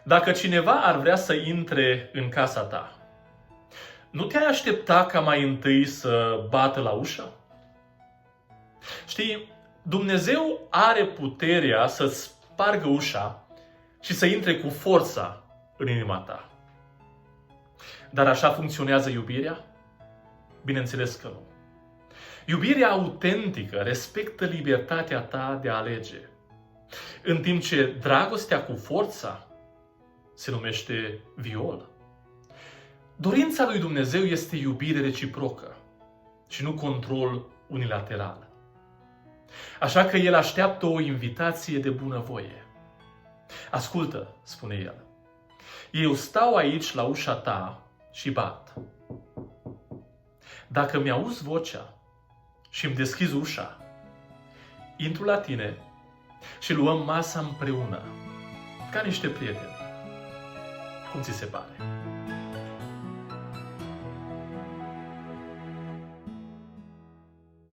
Dacă cineva ar vrea să intre în casa ta, nu te-ai aștepta ca mai întâi să bată la ușă? Știi, Dumnezeu are puterea să spargă ușa și să intre cu forța în inima ta. Dar așa funcționează iubirea? Bineînțeles că nu. Iubirea autentică respectă libertatea ta de a alege, în timp ce dragostea cu forța se numește viol. Dorința lui Dumnezeu este iubire reciprocă și nu control unilateral. Așa că El așteaptă o invitație de bunăvoie. Ascultă, spune El, eu stau aici la ușa ta și bat. Dacă mi-auzi vocea și îmi deschizi ușa, intru la tine și luăm masa împreună, ca niște prieteni. Cum ți se pare?